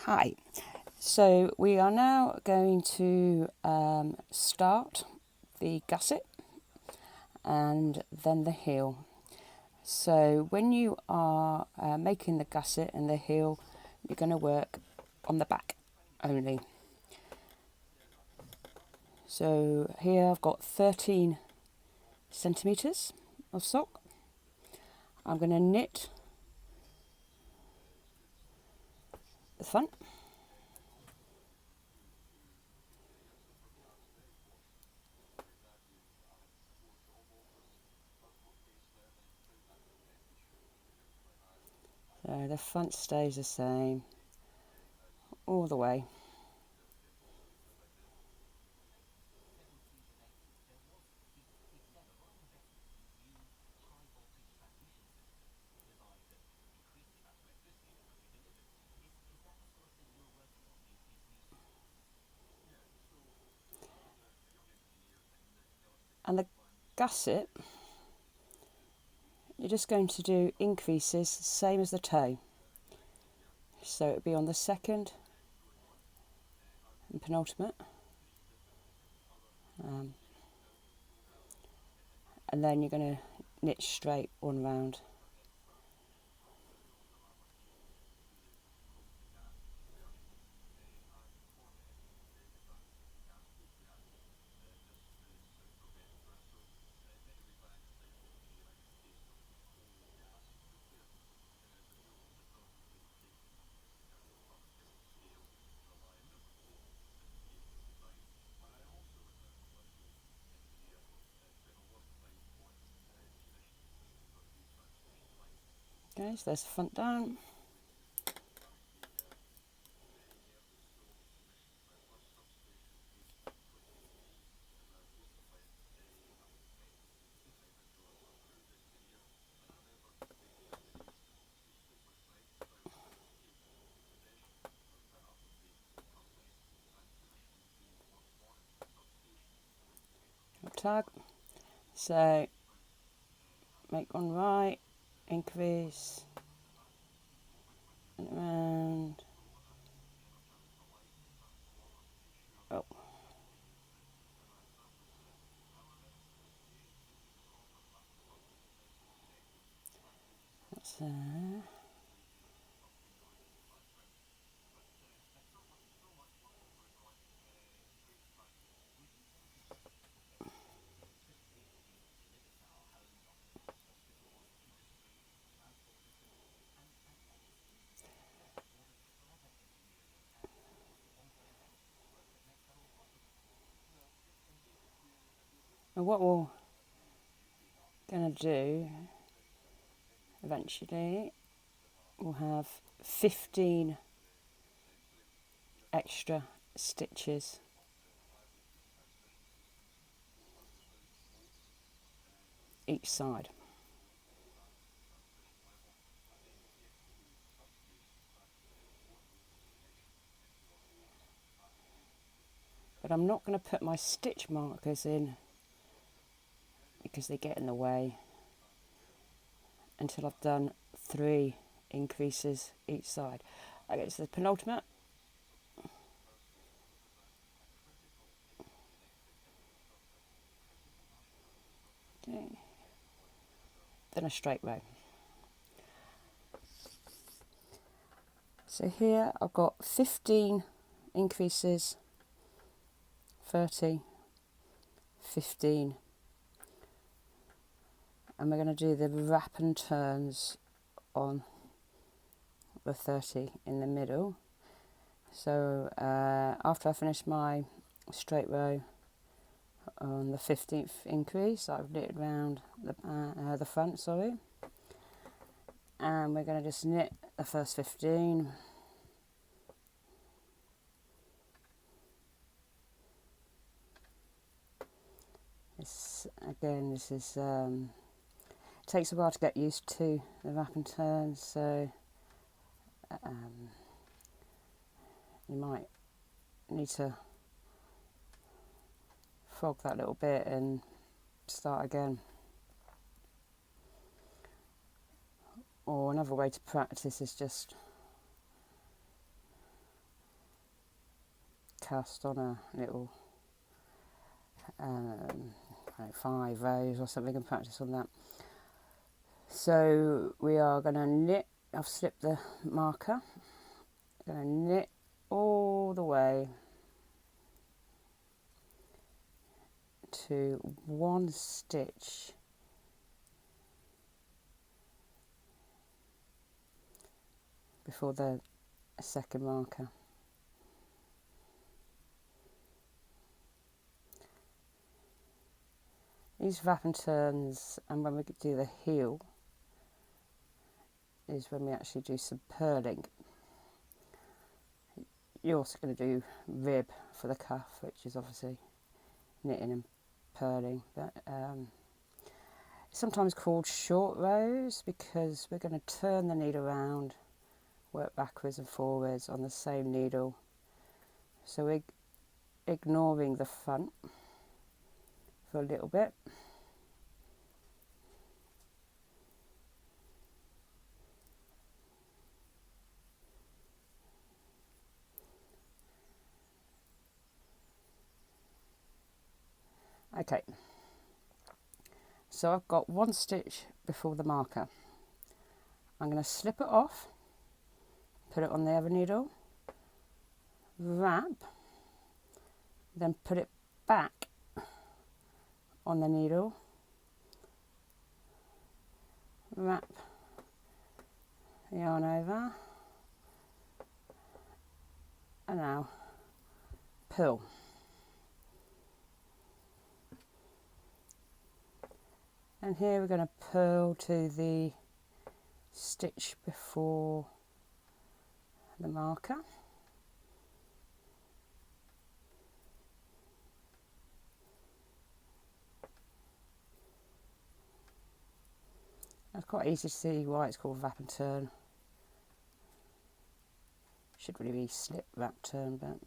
Hi, so we are now going to start the gusset and then the heel. So when you are making the gusset and the heel, you're going to work on the back only. So here I've got 13 centimetres of sock. I'm going to knit the front. So the front stays the same all the way. And the gusset, you're just going to do increases, same as the toe. So it would be on the second and penultimate. And then you're going to knit straight one round. Okay, so there's the front down. Tag. So make one right, increase, and around. Oh. That's there. And what we're going to do eventually, we'll have 15 extra stitches each side. But I'm not going to put my stitch markers in because they get in the way until I've done 3 increases each side. Okay, so the penultimate. Okay. Then a straight row. So here I've got 15 increases, 30, 15, and we're going to do the wrap and turns on the 30 in the middle. So after I finish my straight row on the 15th increase, I've knitted round the front, sorry, and we're going to just knit the first 15. This is it takes a while to get used to the wrap and turn, so you might need to frog that little bit and start again. Or another way to practice is just cast on a little 5 rows or something and practice on that. So we are going to knit. I've slipped the marker. Going to knit all the way to 1 stitch before the second marker. These wrap and turns, and when we do the heel is when we actually do some purling. You're also going to do rib for the cuff, which is obviously knitting and purling, but it's sometimes called short rows because we're going to turn the needle around, work backwards and forwards on the same needle. So we're ignoring the front for a little bit. Okay, so I've got 1 stitch before the marker. I'm going to slip it off, put it on the other needle, wrap, then put it back on the needle, wrap the yarn over, and now pull. And here we're going to purl to the stitch before the marker. It's quite easy to see why it's called wrap and turn. Should really be slip, wrap, turn, but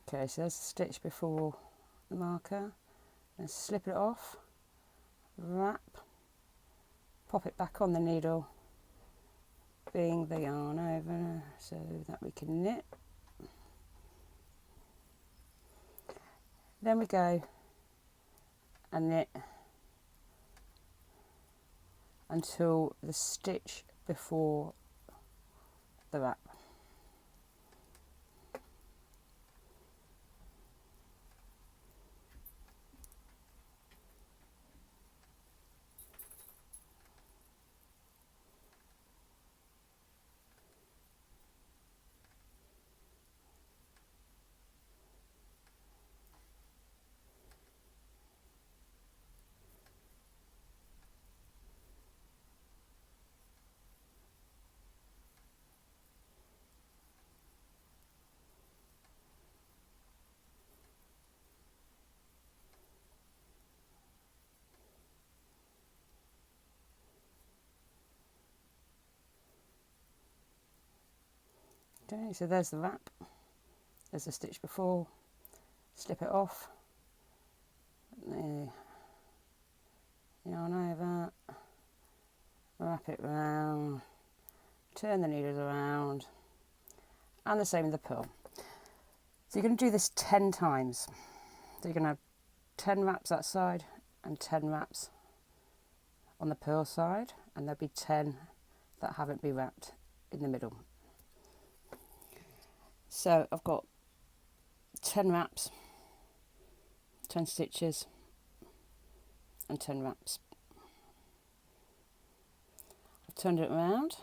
okay, so there's the stitch before the marker, and slip it off, wrap, pop it back on the needle, bring the yarn over so that we can knit. Then we go and knit until the stitch before the wrap. Okay, so there's the wrap, there's the stitch before, slip it off, the yarn over, wrap it round, turn the needles around, and the same with the purl. So you're going to do this 10 times. So you're going to have 10 wraps that side and 10 wraps on the purl side, and there'll be 10 that haven't been wrapped in the middle. So I've got 10 wraps, 10 stitches and 10 wraps. I've turned it around.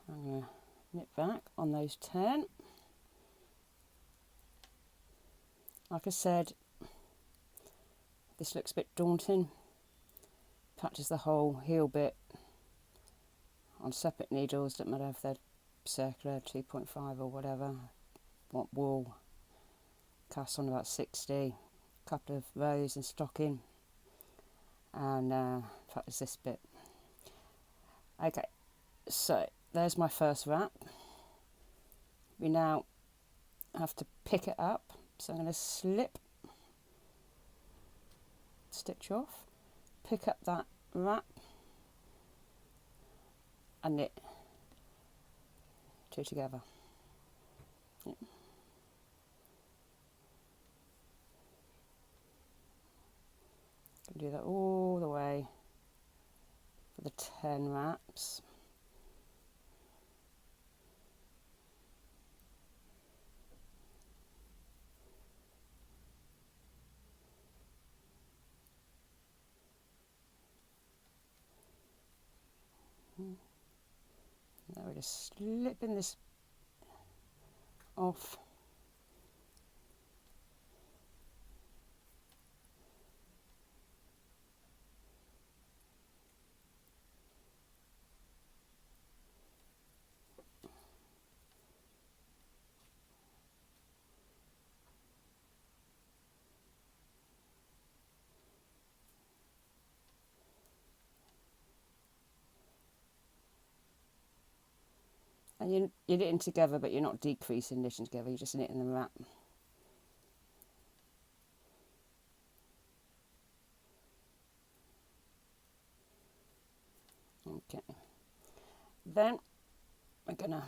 I'm going to knit back on those 10. Like I said, this looks a bit daunting. Practice the whole heel bit on separate needles, don't matter if they're circular, 2.5 or whatever. Want wool, cast on about 60, couple of rows in stocking, and practice this bit. Okay, so there's my first wrap. We now have to pick it up, so I'm going to slip, stitch off, pick up that wrap and knit two together. Yep. Do that all the way for the 10 wraps. Now we're just slipping this off. And you're knitting together, but you're not decreasing knitting together, you're just knitting the wrap. Okay. Then we're going to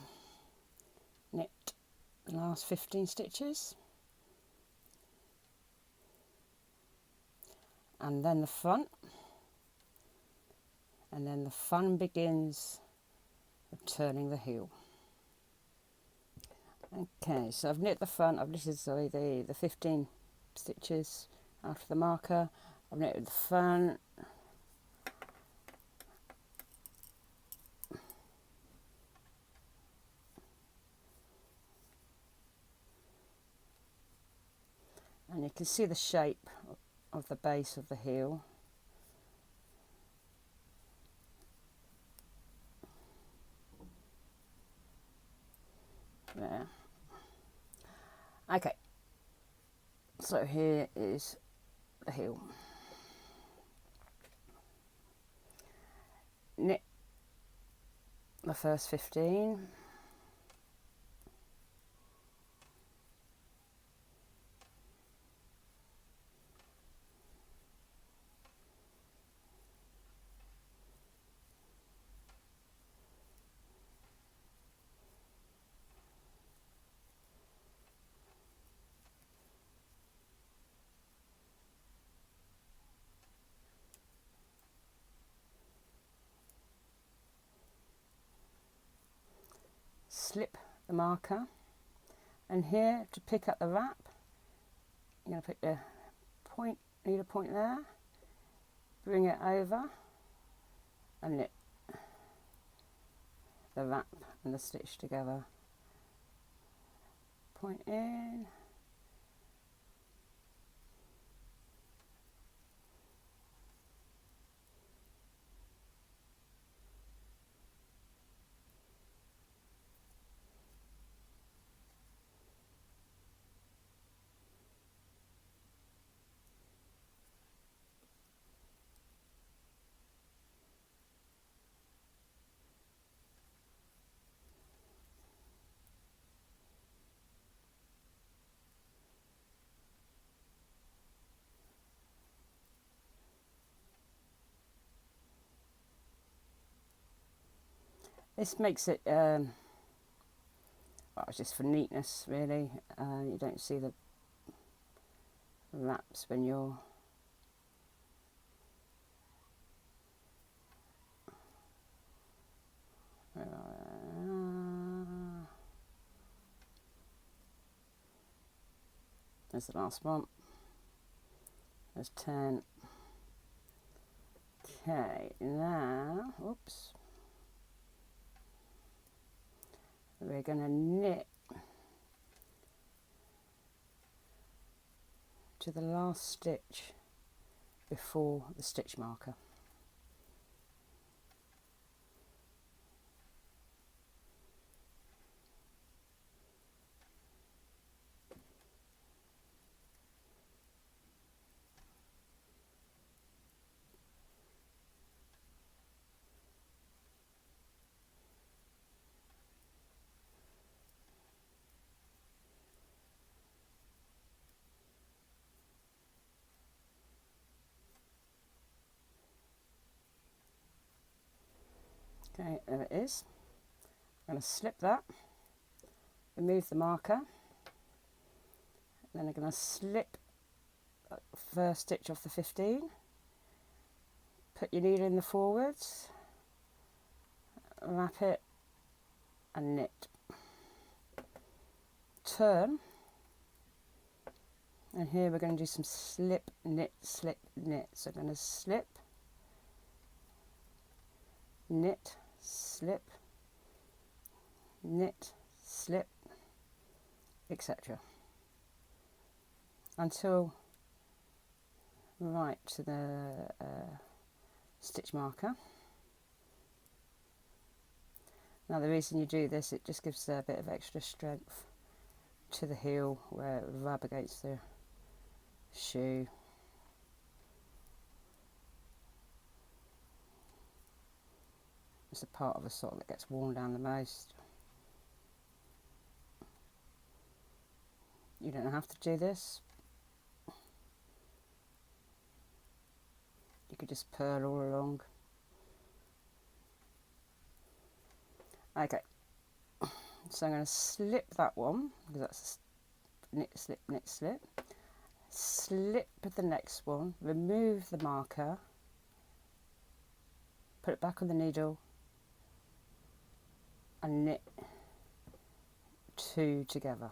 knit the last 15 stitches. And then the front. And then the fun begins of turning the heel. Okay, so I've knit the front, I've knitted the 15 stitches after the marker. I've knitted the front. And you can see the shape of the base of the heel. There. Okay, so here is the heel. Knit the first 15. Slip the marker, and here to pick up the wrap, I'm going to put the point, needle point there, bring it over and knit the wrap and the stitch together. Point in, this makes it, well, it's just for neatness really. You don't see the wraps when you're there's the last one. There's 10. Okay, now, oops. We're going to knit to the last stitch before the stitch marker. Okay, there it is. I'm going to slip that, remove the marker, then I'm going to slip the first stitch off the 15, put your needle in the forwards, wrap it and knit. Turn, and here we're going to do some slip, knit, slip, knit. So I'm going to slip, knit, slip, knit, slip, etc. until right to the stitch marker. Now the reason you do this, it just gives a bit of extra strength to the heel where it would rub against the shoe. It's the part of the sock that gets worn down the most. You don't have to do this. You could just purl all along. Okay, so I'm going to slip that one, because that's knit, slip, knit, slip. Slip the next one, remove the marker, put it back on the needle and knit two together.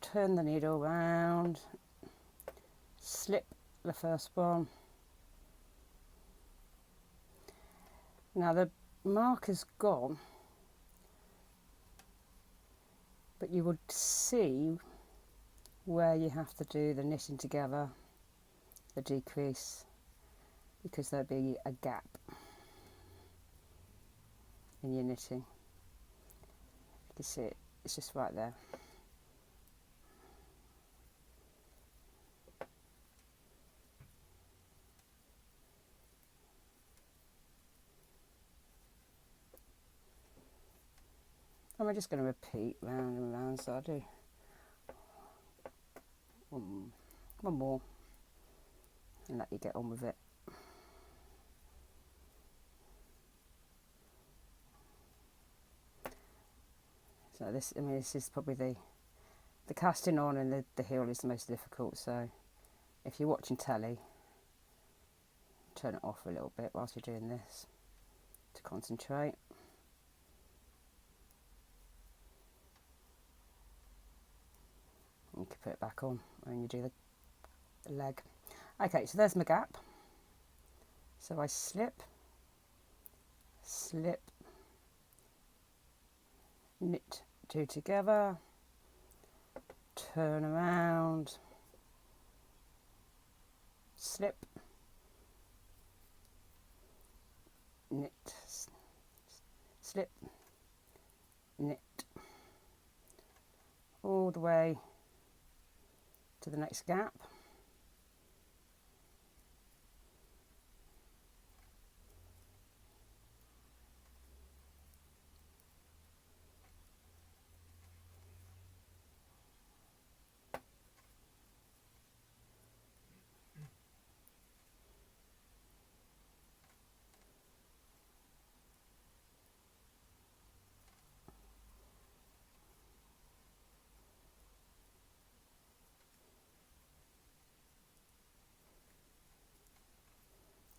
Turn the needle round, slip the first one. Now the marker's gone, but you would see where you have to do the knitting together, the decrease, because there'll be a gap in your knitting. You can see it, it's just right there. And we're just going to repeat round and round, so I'll do one more and let you get on with it. So this, I mean, this is probably the casting on and the heel is the most difficult, so if you're watching telly, turn it off a little bit whilst you're doing this to concentrate. You can put it back on when you do the leg. Okay, so there's my gap. So I slip, slip, knit two together, turn around, slip, knit, slip, knit, all the way to the next gap.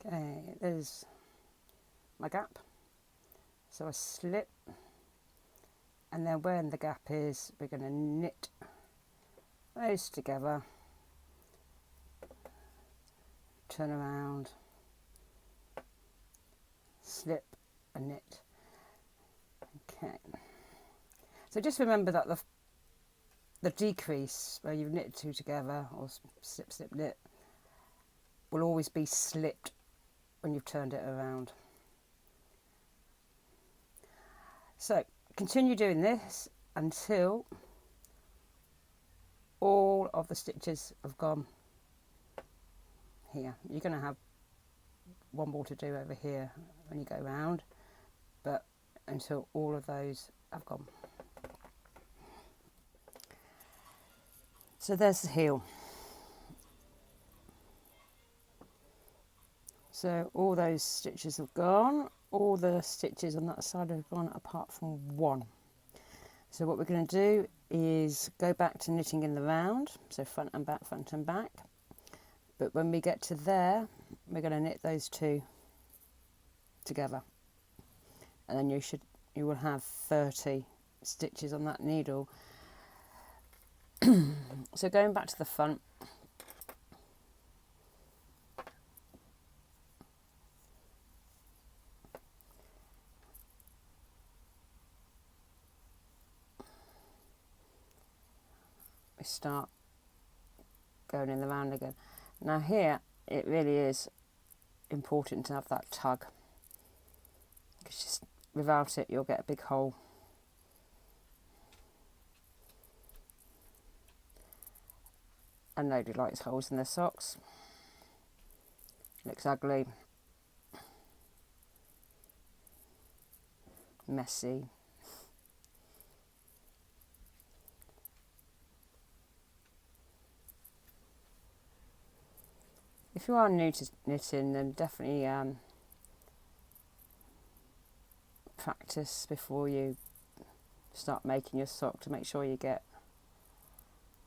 Okay, there's my gap. So I slip, and then where the gap is, we're going to knit those together, turn around, slip and knit. Okay, so just remember that the decrease where you've knitted two together, or slip, slip, knit, will always be slipped when you've turned it around. So continue doing this until all of the stitches have gone here. You're going to have one more to do over here when you go round, but until all of those have gone. So there's the heel. So all those stitches have gone. All the stitches on that side have gone apart from one. So what we're going to do is go back to knitting in the round, so front and back, front and back. But when we get to there, we're going to knit those two together. And then you will have 30 stitches on that needle. So going back to the front, we start going in the round again. Now here it really is important to have that tug, because just without it you'll get a big hole. And nobody likes holes in their socks. Looks ugly, messy. If you are new to knitting, then definitely practice before you start making your sock to make sure you get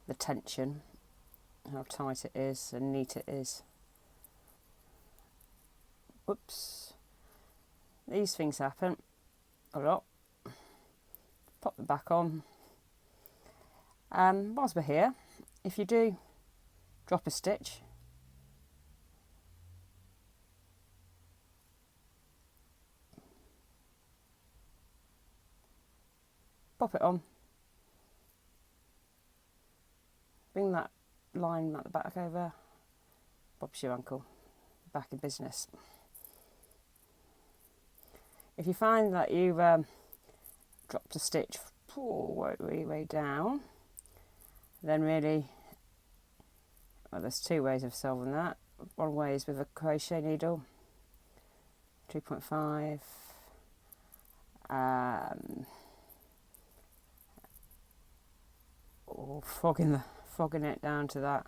the tension, how tight it is and neat it is. Whoops. These things happen a lot. Pop them back on. Whilst we're here, if you do drop a stitch, pop it on, bring that line at the back over, Bob's your uncle, back in business. If you find that you've dropped a stitch way down, then really, well, there's two ways of solving that. One way is with a crochet needle, 2.5, or fogging it down to that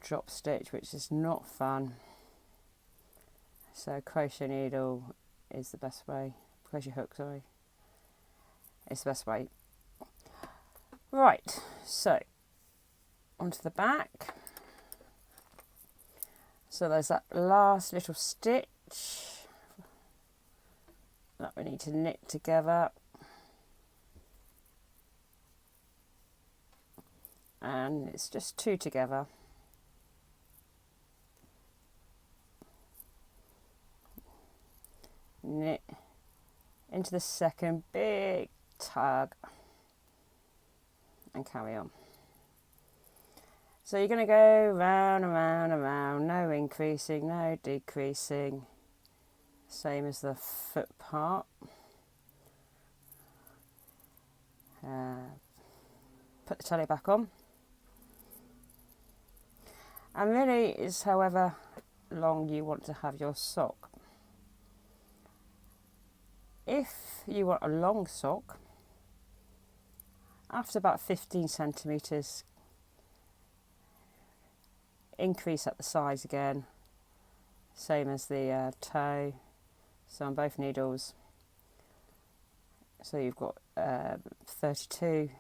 drop stitch, which is not fun. So crochet needle is the best way. Crochet hook, sorry. It's the best way. Right, so onto the back. So there's that last little stitch that we need to knit together. And it's just two together. Knit into the second big tug and carry on. So you're going to go round and round and round, no increasing, no decreasing, same as the foot part. Put the telly back on, and really it's however long you want to have your sock. If you want a long sock, after about 15 centimetres, increase at the sides again, same as the toe, so on both needles. So you've got 32,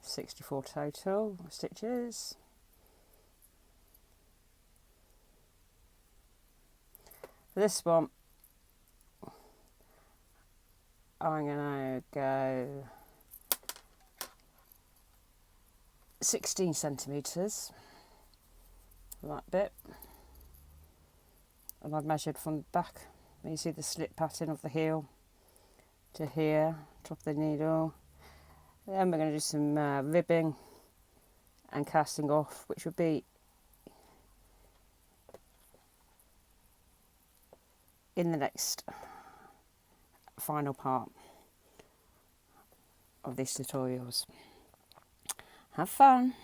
64 total stitches. For this one, I'm going to go 16 centimetres for that bit, and I've measured from the back. You see the slit pattern of the heel to here, top of the needle. Then we're going to do some ribbing and casting off, which would be in the next final part of these tutorials. Have fun!